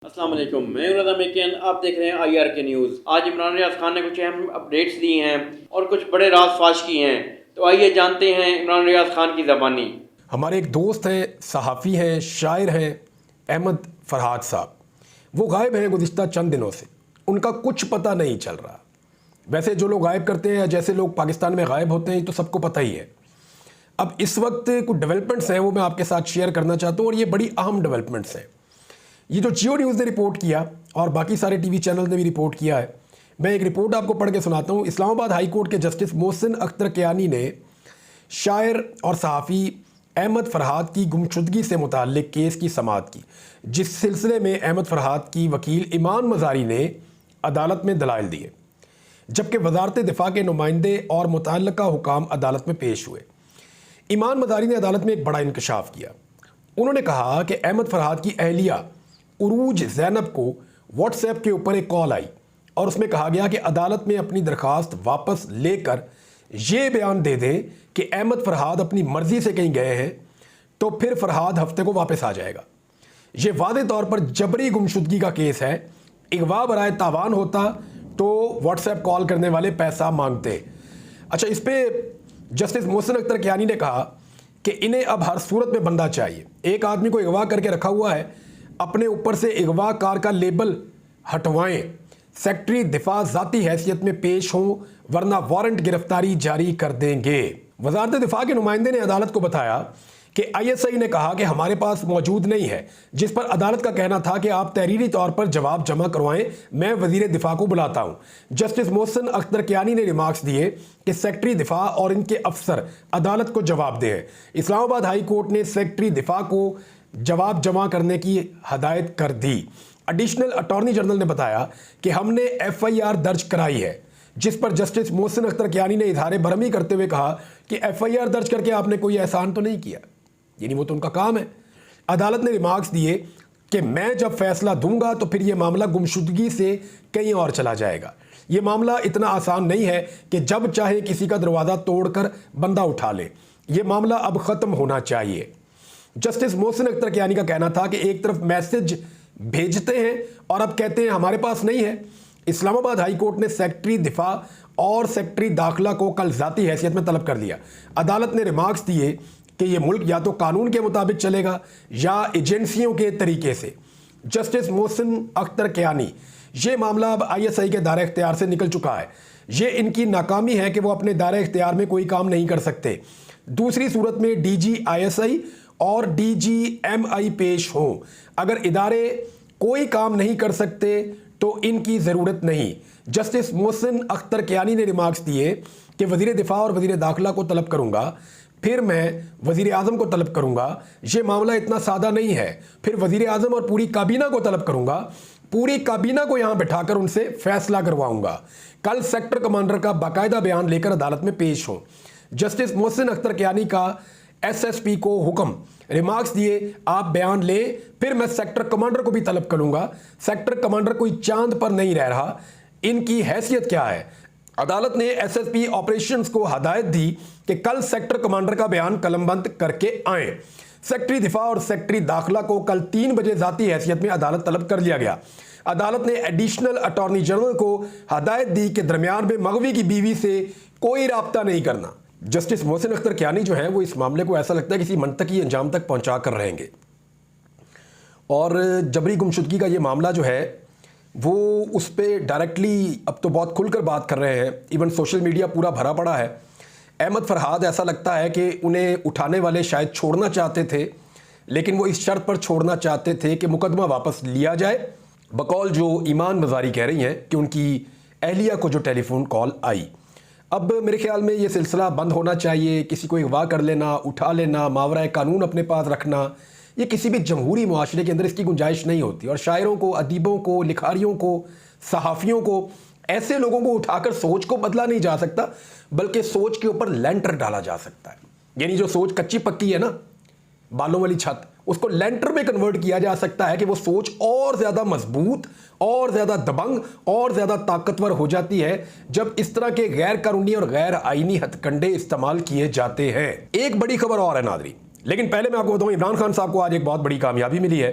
السلام علیکم، میں رضا میکین، آپ دیکھ رہے ہیں آئی آر کے نیوز۔ آج عمران ریاض خان نے کچھ اہم اپڈیٹس دی ہیں اور کچھ بڑے راز فاش کیے ہیں، تو آئیے جانتے ہیں عمران ریاض خان کی زبانی۔ ہمارے ایک دوست ہیں، صحافی ہیں، شاعر ہیں، احمد فرحات صاحب۔ وہ غائب ہیں گزشتہ چند دنوں سے، ان کا کچھ پتہ نہیں چل رہا۔ ویسے جو لوگ غائب کرتے ہیں یا جیسے لوگ پاکستان میں غائب ہوتے ہیں یہ تو سب کو پتہ ہی ہے۔ اب اس وقت کچھ ڈیولپمنٹس ہیں وہ میں آپ کے ساتھ شیئر کرنا چاہتا ہوں، اور یہ بڑی اہم ڈیولپمنٹس ہیں۔ یہ جو جیو نیوز نے رپورٹ کیا اور باقی سارے ٹی وی چینل نے بھی رپورٹ کیا ہے، میں ایک رپورٹ آپ کو پڑھ کے سناتا ہوں۔ اسلام آباد ہائی کورٹ کے جسٹس محسن اختر کیانی نے شاعر اور صحافی احمد فرحات کی گمشدگی سے متعلق کیس کی سماعت کی، جس سلسلے میں احمد فرحات کی وکیل ایمان مزاری نے عدالت میں دلائل دیے، جبکہ وزارت دفاع کے نمائندے اور متعلقہ حکام عدالت میں پیش ہوئے۔ ایمان مزاری نے عدالت میں ایک بڑا انکشاف کیا۔ انہوں نے کہا کہ احمد فرحات کی اہلیہ عروج زینب کو واٹس ایپ کے اوپر ایک کال آئی اور اس میں کہا گیا کہ عدالت میں اپنی درخواست واپس لے کر یہ بیان دے دیں کہ احمد فرحات اپنی مرضی سے کہیں گئے ہیں تو پھر فرحات ہفتے کو واپس آ جائے گا۔ یہ واضح طور پر جبری گمشدگی کا کیس ہے۔ اغوا برائے تاوان ہوتا تو واٹس ایپ کال کرنے والے پیسہ مانگتے۔ اچھا، اس پہ جسٹس محسن اختر کیانی نے کہا کہ انہیں اب ہر صورت میں بندہ چاہیے۔ ایک آدمی کو اغوا کر کے رکھا ہوا ہے، اپنے اوپر سے اغوا کار کا لیبل ہٹوائیں، سیکٹری دفاع ذاتی حیثیت میں پیش ہوں ورنہ وارنٹ گرفتاری جاری کر دیں گے۔ وزارت دفاع کے نمائندے نے عدالت کو بتایا کہ آئی ایس آئی نے کہا کہ ہمارے پاس موجود نہیں ہے، جس پر عدالت کا کہنا تھا کہ آپ تحریری طور پر جواب جمع کروائیں، میں وزیر دفاع کو بلاتا ہوں۔ جسٹس محسن اختر کیانی نے ریمارکس دیے کہ سیکٹری دفاع اور ان کے افسر عدالت کو جواب دیں۔ اسلام آباد ہائی کورٹ نے سیکٹری دفاع کو جواب جمع کرنے کی ہدایت کر دی۔ ایڈیشنل اٹارنی جنرل نے بتایا کہ ہم نے ایف آئی آر درج کرائی ہے، جس پر جسٹس محسن اختر کیانی نے اظہار برہمی کرتے ہوئے کہا کہ ایف آئی آر درج کر کے آپ نے کوئی احسان تو نہیں کیا، یعنی وہ تو ان کا کام ہے۔ عدالت نے ریمارکس دیے کہ میں جب فیصلہ دوں گا تو پھر یہ معاملہ گمشدگی سے کہیں اور چلا جائے گا۔ یہ معاملہ اتنا آسان نہیں ہے کہ جب چاہے کسی کا دروازہ توڑ کر بندہ اٹھا لے۔ یہ معاملہ اب ختم ہونا چاہیے۔ جسٹس محسن اختر کیانی کا کہنا تھا کہ ایک طرف میسج بھیجتے ہیں اور اب کہتے ہیں ہمارے پاس نہیں ہے۔ اسلام آباد ہائی کورٹ نے سیکٹری دفاع اور سیکٹری داخلہ کو کل ذاتی حیثیت میں طلب کر لیا۔ عدالت نے ریمارکس دیے کہ یہ ملک یا تو قانون کے مطابق چلے گا یا ایجنسیوں کے طریقے سے۔ جسٹس محسن اختر کیانی، یہ معاملہ اب آئی ایس آئی کے دائرہ اختیار سے نکل چکا ہے۔ یہ ان کی ناکامی ہے کہ وہ اپنے دائرہ اختیار میں کوئی کام نہیں کر سکتے۔ دوسری صورت میں D G I S I اور ڈی جی ایم آئی پیش ہوں۔ اگر ادارے کوئی کام نہیں کر سکتے تو ان کی ضرورت نہیں۔ جسٹس محسن اختر کیانی نے ریمارکس دیے کہ وزیر دفاع اور وزیر داخلہ کو طلب کروں گا، پھر میں وزیر اعظم کو طلب کروں گا۔ یہ معاملہ اتنا سادہ نہیں ہے۔ پھر وزیر اعظم اور پوری کابینہ کو طلب کروں گا، پوری کابینہ کو یہاں بٹھا کر ان سے فیصلہ کرواؤں گا۔ کل سیکٹر کمانڈر کا باقاعدہ بیان لے کر عدالت میں پیش ہوں۔ جسٹس محسن اختر کیانی کا ایس ایس پی کو حکم، ریمارکس دیے آپ بیان لیں، پھر میں سیکٹر کمانڈر کو بھی طلب کروں گا۔ سیکٹر کمانڈر کوئی چاند پر نہیں رہ رہا، ان کی حیثیت کیا ہے؟ عدالت نے ایس ایس پی آپریشنز کو ہدایت دی کہ کل سیکٹر کمانڈر کا بیان قلم بند کر کے آئیں۔ سیکٹری دفاع اور سیکٹری داخلہ کو کل 3 بجے ذاتی حیثیت میں عدالت طلب کر لیا گیا۔ عدالت نے ایڈیشنل اٹارنی جنرل کو ہدایت دی کہ درمیان میں مغوی کی بیوی سے کوئی رابطہ نہیں کرنا۔ جسٹس محسن اختر کیانی جو ہیں وہ اس معاملے کو ایسا لگتا ہے کسی منطقی انجام تک پہنچا کر رہیں گے، اور جبری گمشدگی کا یہ معاملہ جو ہے وہ اس پہ ڈائریکٹلی اب تو بہت کھل کر بات کر رہے ہیں، ایون سوشل میڈیا پورا بھرا پڑا ہے۔ احمد فرحات ایسا لگتا ہے کہ انہیں اٹھانے والے شاید چھوڑنا چاہتے تھے، لیکن وہ اس شرط پر چھوڑنا چاہتے تھے کہ مقدمہ واپس لیا جائے، بقول جو ایمان مزاری کہہ رہی ہیں کہ ان کی اہلیہ کو جو ٹیلی فون کال آئی۔ اب میرے خیال میں یہ سلسلہ بند ہونا چاہیے۔ کسی کو اغوا کر لینا، اٹھا لینا، ماورائے قانون اپنے پاس رکھنا، یہ کسی بھی جمہوری معاشرے کے اندر اس کی گنجائش نہیں ہوتی۔ اور شاعروں کو، ادیبوں کو، لکھاریوں کو، صحافیوں کو، ایسے لوگوں کو اٹھا کر سوچ کو بدلا نہیں جا سکتا، بلکہ سوچ کے اوپر لینٹر ڈالا جا سکتا ہے۔ یعنی جو سوچ کچی پکی ہے نا، بالوں والی چھت، اس کو لینٹر میں کنورٹ کیا جا سکتا ہے کہ وہ سوچ اور زیادہ مضبوط، اور زیادہ دبنگ، اور زیادہ طاقتور ہو جاتی ہے جب اس طرح کے غیر قانونی اور غیر آئینی ہتھ کنڈے استعمال کیے جاتے ہیں۔ ایک بڑی خبر اور ہے ناظرین، لیکن پہلے میں آپ کو بتاؤں عمران خان صاحب کو آج ایک بہت بڑی کامیابی ملی ہے۔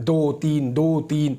2-3,